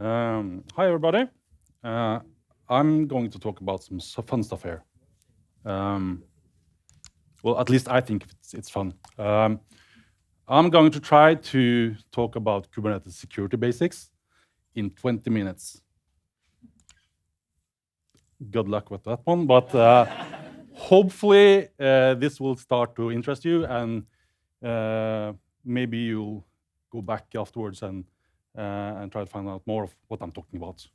Hi, everybody. I'm going to talk about some fun stuff here. Well, at least I think it's fun. I'm going to try to talk about Kubernetes security basics in 20 minutes. Good luck with that one, but hopefully this will start to interest you, and maybe you'll go back afterwards and try to find out more of what I'm talking about.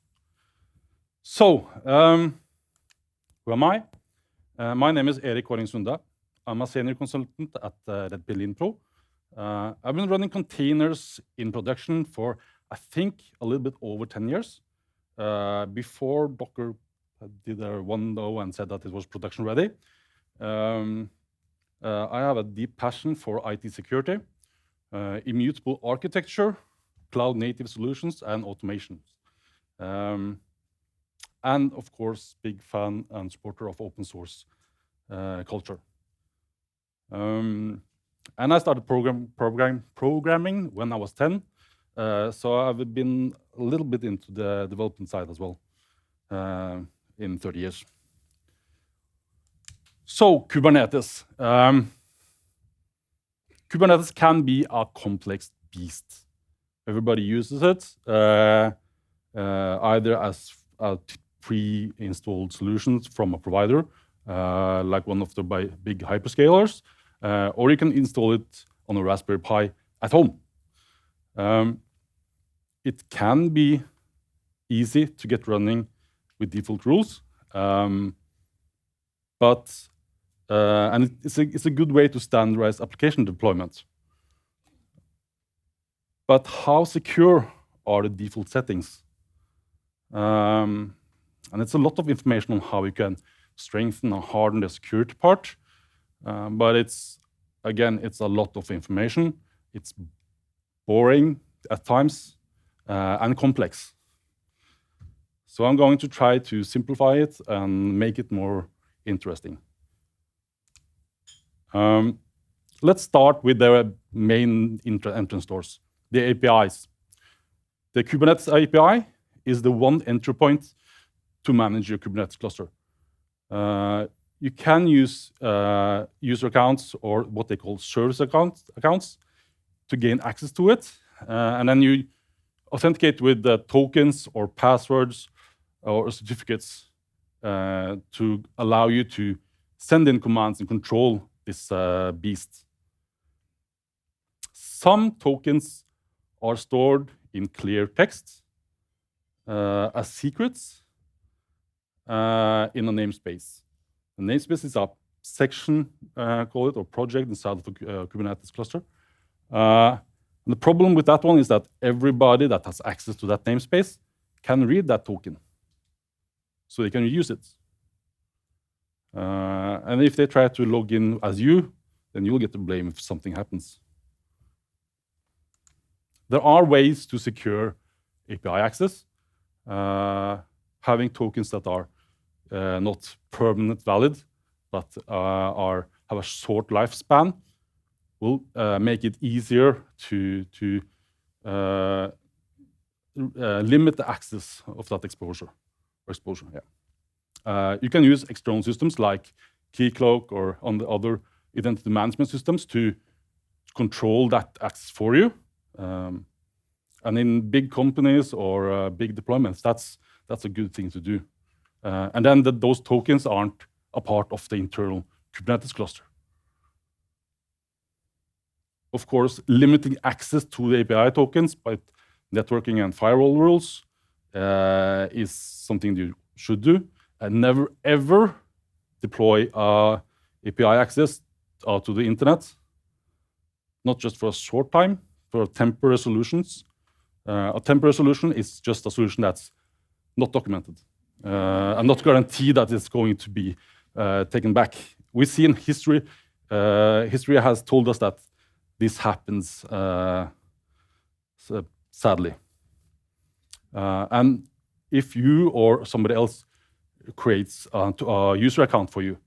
So, who am I? My name is Erik Kaareng-Sunde. I'm a senior consultant at Red Pill Info. I've been running containers in production for, I think, a little bit over 10 years. Before Docker did their 1.0 and said that it was production ready. I have a deep passion for IT security, immutable architecture, cloud native solutions, and automation. And of course, big fan and supporter of open source culture. And I started programming when I was 10, so I've been a little bit into the development side as well in 30 years. So, Kubernetes. Kubernetes can be a complex beast. Everybody uses it, either as pre-installed solutions from a provider, like one of the big hyperscalers, or you can install it on a Raspberry Pi at home. It can be easy to get running with default rules, and it's a good way to standardize application deployment. But how secure are the default settings? And it's a lot of information on how you can strengthen or harden the security part, but it's a lot of information. It's boring at times and complex. So I'm going to try to simplify it and make it more interesting. Let's start with the main entrance doors, the APIs. The Kubernetes API is the one entry point to manage your Kubernetes cluster. You can use user accounts or what they call service accounts to gain access to it, and then you authenticate with the tokens or passwords or certificates to allow you to send in commands and control this beast. Some tokens are stored in clear text as secrets in a namespace. The namespace is a section, call it, or project inside of a Kubernetes cluster. The problem with that one is that everybody that has access to that namespace can read that token, so they can use it. And if they try to log in as you, then you'll get the blame if something happens. There are ways to secure API access. Having tokens that are not permanent valid, but have a short lifespan, will make it easier to limit the access of that exposure. You can use external systems like Keycloak or on the other identity management systems to control that access for you. And in big companies or big deployments, that's a good thing to do. And then those tokens aren't a part of the internal Kubernetes cluster. Of course, limiting access to the API tokens by networking and firewall rules is something you should do. And never ever deploy API access to the internet, not just for a short time, for temporary solutions. A temporary solution is just a solution that's not documented and not guaranteed that it's going to be taken back. We see in history, history has told us that this happens sadly. And if you or somebody else creates a user account for you,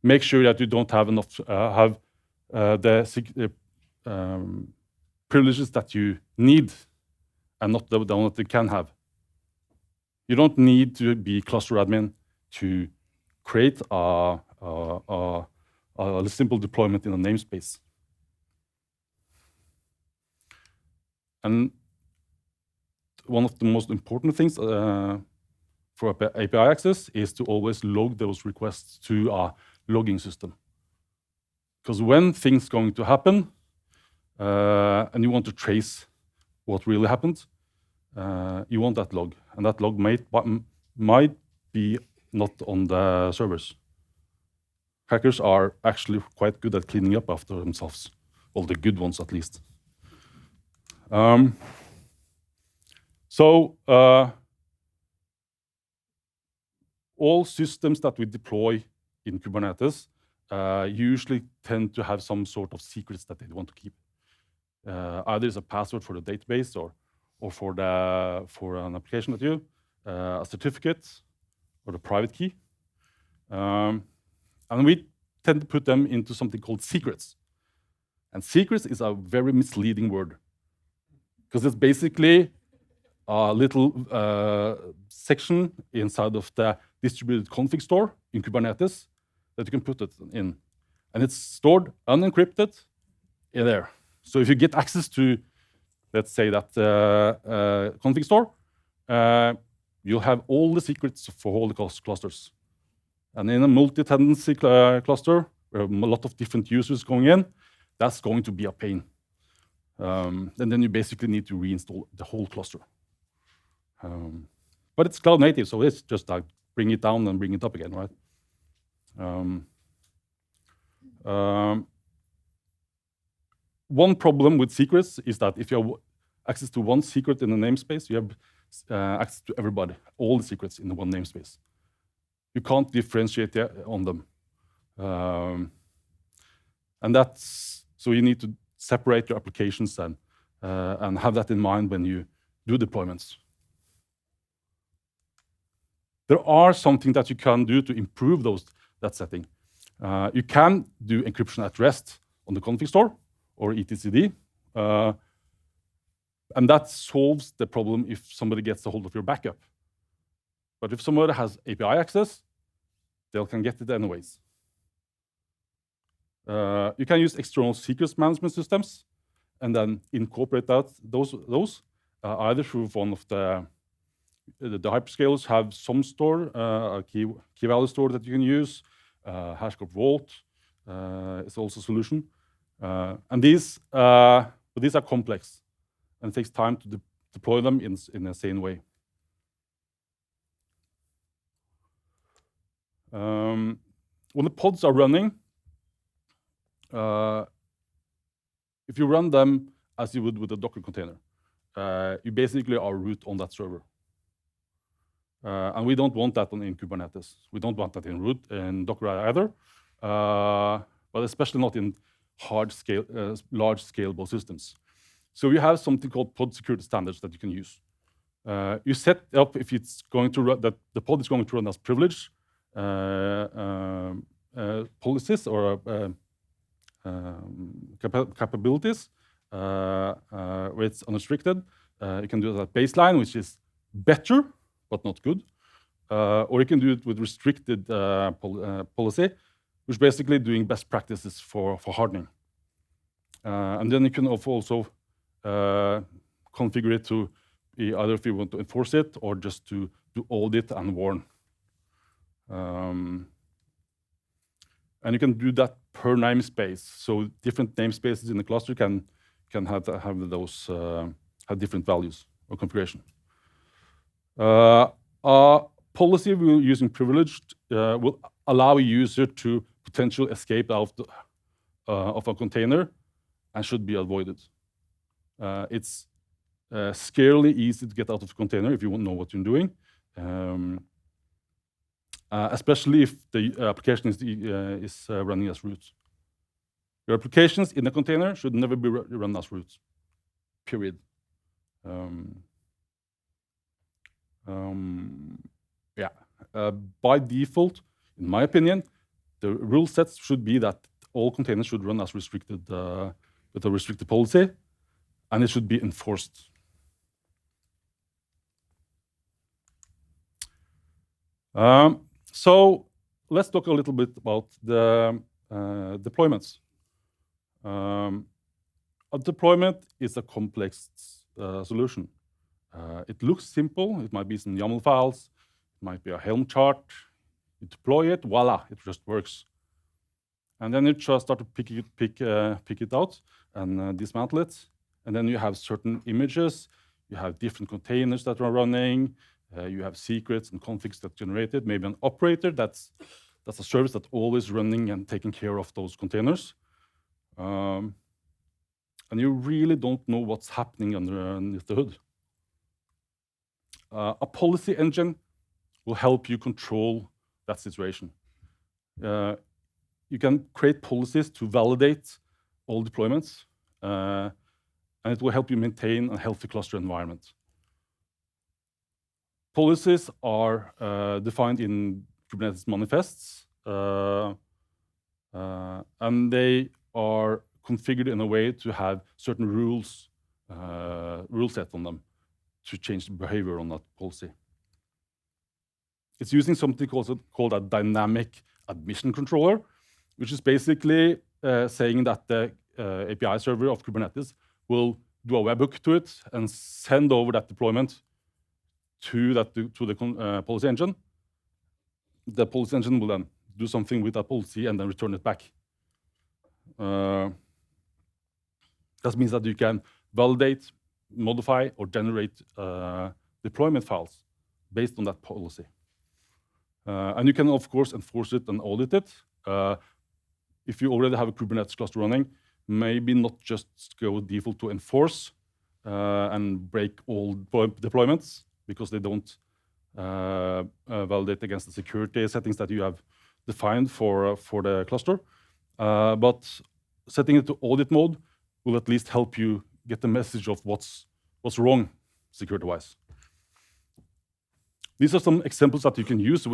make sure that you don't have enough the privileges that you need and not the one that you can have. You don't need to be cluster admin to create a simple deployment in a namespace. And one of the most important things for API access is to always log those requests to a logging system. Because when things going to happen, and you want to trace what really happened, you want that log. And that log might be not on the servers. Hackers are actually quite good at cleaning up after themselves, all the good ones at least. All systems that we deploy in Kubernetes usually tend to have some sort of secrets that they want to keep. Either it's a password for the database or for an application that you, a certificate or the private key. And we tend to put them into something called secrets. And secrets is a very misleading word, because it's basically a little section inside of the distributed config store in Kubernetes that you can put it in. And it's stored unencrypted in there. So if you get access to, let's say, that config store, you'll have all the secrets for all the clusters. And in a multi-tenancy cluster, where a lot of different users going in, that's going to be a pain. And then you basically need to reinstall the whole cluster. But it's cloud native, so it's just like bring it down and bring it up again, right? One problem with secrets is that if you have access to one secret in the namespace, you have access to everybody, all the secrets in the one namespace. You can't differentiate on them. And that's, so you need to separate your applications and have that in mind when you do deployments. There are something that you can do to improve that setting. You can do encryption at rest on the config store or etcd. And that solves the problem if somebody gets a hold of your backup. But if somebody has API access, they can get it anyways. You can use external secrets management systems and then incorporate those either through one of the hyperscalers have some store, a key value store that you can use. HashiCorp Vault is also a solution. And these are complex, and it takes time to deploy them in a sane way. When the pods are running, if you run them as you would with a Docker container, you basically are root on that server. And we don't want that in Kubernetes. We don't want that in root in Docker either, but especially not in large scalable systems. So we have something called pod security standards that you can use. You set up if it's going to run, that the pod is going to run as privileged policies or capabilities, where it's unrestricted. You can do that at baseline, which is better, but not good. Or you can do it with restricted policy, which is basically doing best practices for hardening. And then you can also configure it to either if you want to enforce it or just to do audit and warn. And you can do that per namespace. So different namespaces in the cluster can have those have different values or configuration. A policy we're using privileged will allow a user to potentially escape out of a container and should be avoided. It's scarily easy to get out of the container if you won't know what you're doing. Especially if the application is running as root. Your applications in a container should never be run as root, period. By default, in my opinion, the rule sets should be that all containers should run as restricted with a restricted policy, and it should be enforced. So let's talk a little bit about the deployments. A deployment is a complex solution. It looks simple. It might be some YAML files. It might be a Helm chart. You deploy it, voila, it just works. And then you just start to pick it out and dismantle it. And then you have certain images. You have different containers that are running. You have secrets and configs that generated. Maybe an operator that's a service that's always running and taking care of those containers. And you really don't know what's happening underneath the hood. A policy engine will help you control that situation. You can create policies to validate all deployments, and it will help you maintain a healthy cluster environment. Policies are defined in Kubernetes manifests, and they are configured in a way to have certain rules set on them to change the behavior on that policy. It's using something called a dynamic admission controller, which is basically saying that the API server of Kubernetes will do a webhook to it and send over that deployment to the policy engine. The policy engine will then do something with that policy and then return it back. That means that you can validate, modify, or generate deployment files based on that policy. And you can, of course, enforce it and audit it. If you already have a Kubernetes cluster running, maybe not just go default to enforce and break all deployments because they don't validate against the security settings that you have defined for the cluster. But setting it to audit mode will at least help you get the message of what's wrong security-wise. These are some examples that you can use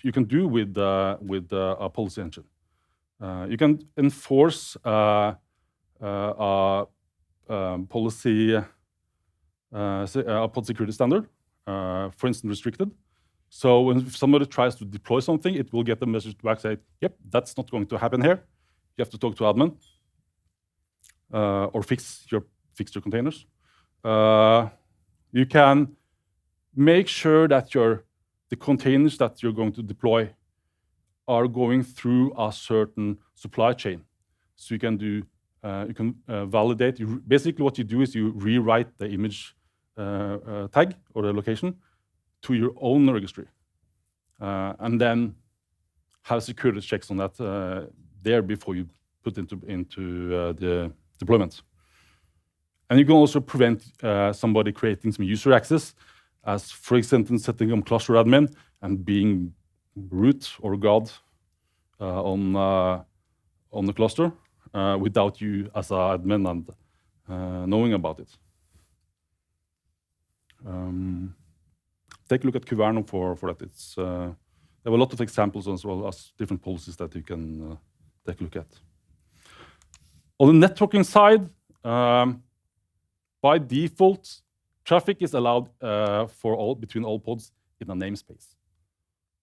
you can do with a policy engine. You can enforce a policy, a pod security standard, for instance, restricted. So if somebody tries to deploy something, it will get a message back saying, yep, that's not going to happen here. You have to talk to admin or fix your containers. You can make sure that the containers that you're going to deploy are going through a certain supply chain. So you can validate. Basically, what you do is you rewrite the image tag or the location to your own registry, and then have security checks on that there before you put into the deployment. And you can also prevent somebody creating some user access, as for example, setting up cluster admin and being root or god on the cluster without you as an admin and knowing about it. Take a look at Kubernetes for that. There are a lot of examples as well as different policies that you can take a look at. On the networking side, by default, traffic is allowed between all pods in a namespace.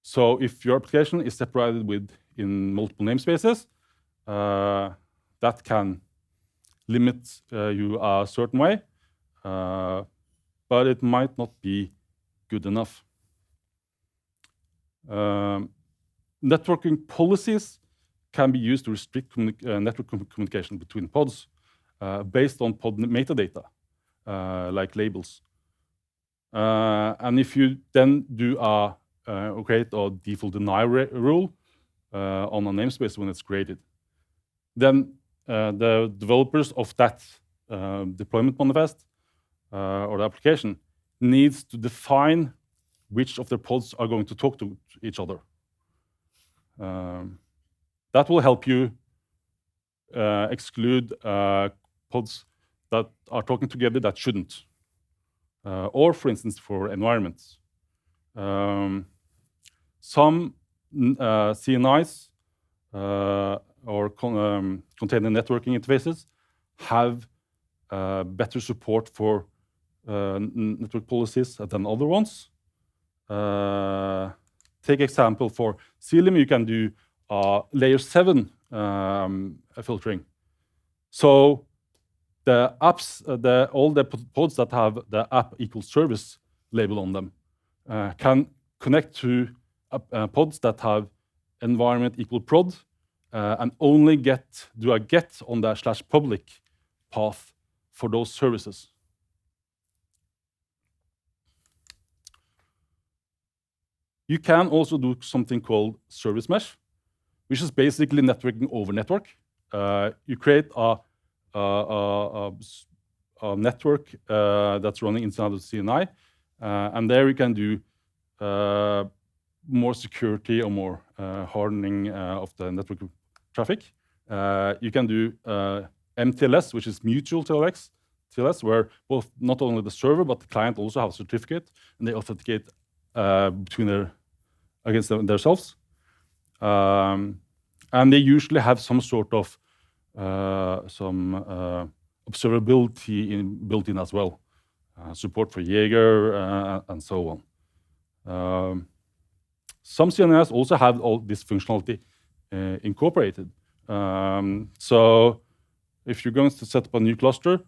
So if your application is separated in multiple namespaces, that can limit you a certain way, but it might not be good enough. Networking policies can be used to restrict network communication between pods based on pod metadata, like labels. And if you then do create a default deny rule on a namespace when it's created, then the developers of that deployment manifest or the application needs to define which of their pods are going to talk to each other. That will help you exclude pods that are talking together that shouldn't. Or, for instance, for environments. Some CNIs or container networking interfaces have better support for network policies than other ones. take example for Cilium, you can do layer 7 filtering. So the apps, all the pods that have the app equals service label on them can connect to pods that have environment equal prod and only do a get on the /public path for those services. You can also do something called service mesh, which is basically networking over network. You create a network that's running inside of CNI, and there you can do more security or more hardening of the network traffic. You can do MTLS, which is mutual TLS, where both not only the server but the client also have a certificate, and they authenticate against themselves. And they usually have some sort of observability built in as well, support for Jaeger and so on. Some CNIs also have all this functionality incorporated. So if you're going to set up a new cluster,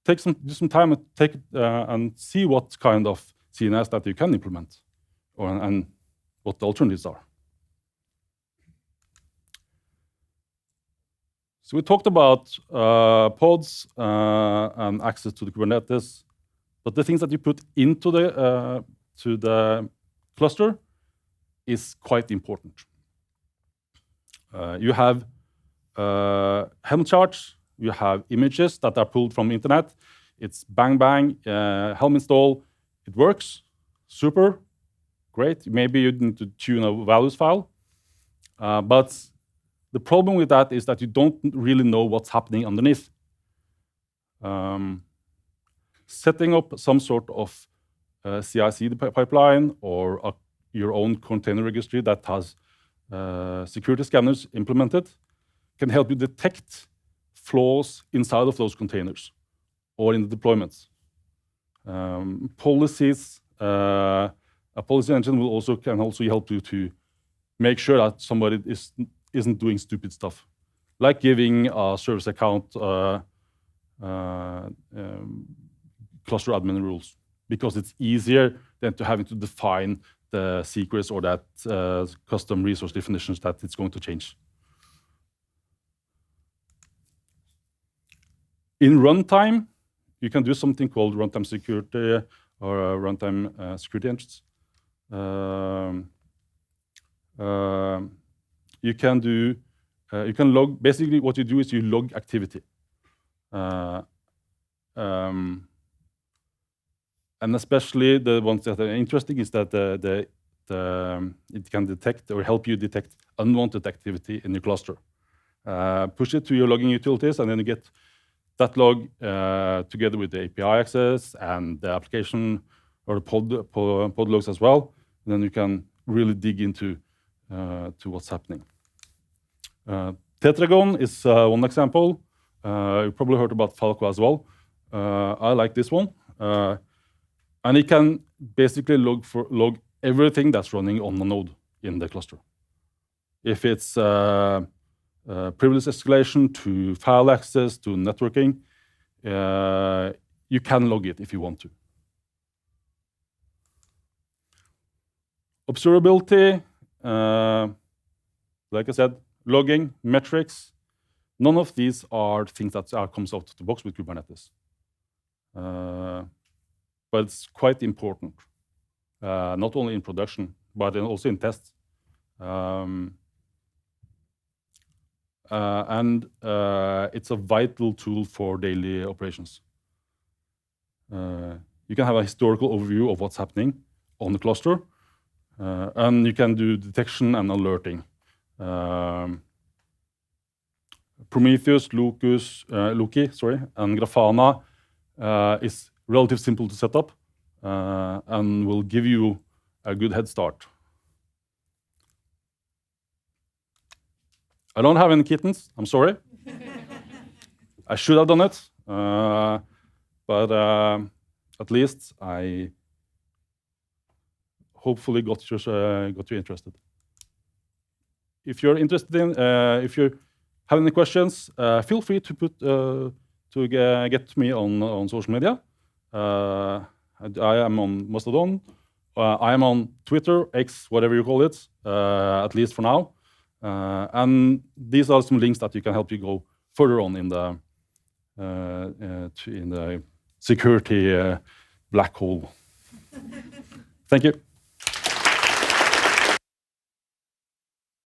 do some time and see what kind of CNIs that you can implement, and what the alternatives are. So we talked about pods and access to the Kubernetes, but the things that you put into the cluster is quite important. You have Helm charts, you have images that are pulled from the internet. It's bang, bang, Helm install, it works, super, great. Maybe you need to tune a values file, but the problem with that is that you don't really know what's happening underneath. Setting up some sort of CI/CD pipeline or your own container registry that has security scanners implemented can help you detect flaws inside of those containers or in the deployments. Policies, a policy engine can also help you to make sure that somebody isn't doing stupid stuff, like giving a service account cluster admin rules, because it's easier than to having to define the secrets or that custom resource definitions that it's going to change. In runtime, you can do something called runtime security or runtime security engines. You can log, basically what you do is you log activity. And especially the ones that are interesting is that it can detect or help you detect unwanted activity in your cluster. Push it to your logging utilities, and then you get that log together with the API access and the application or the pod logs as well. And then you can really dig into to what's happening. Tetragon is one example. You probably heard about Falco as well. I like this one. And it can basically log everything that's running on the node in the cluster. If it's privilege escalation to file access to networking, you can log it if you want to. Observability, like I said, logging, metrics, none of these are things that comes out of the box with Kubernetes. But it's quite important, not only in production, but also in tests. And it's a vital tool for daily operations. You can have a historical overview of what's happening on the cluster, and you can do detection and alerting. Prometheus, Loki, and Grafana is relatively simple to set up and will give you a good head start. I don't have any kittens, I'm sorry. I should have done it, but at least I hopefully got you interested. If you're interested in, if you have any questions, feel free to get me on social media. I am on Mastodon. I am on Twitter, X, whatever you call it, at least for now. And these are some links that you can help you go further on in the security black hole. Thank you.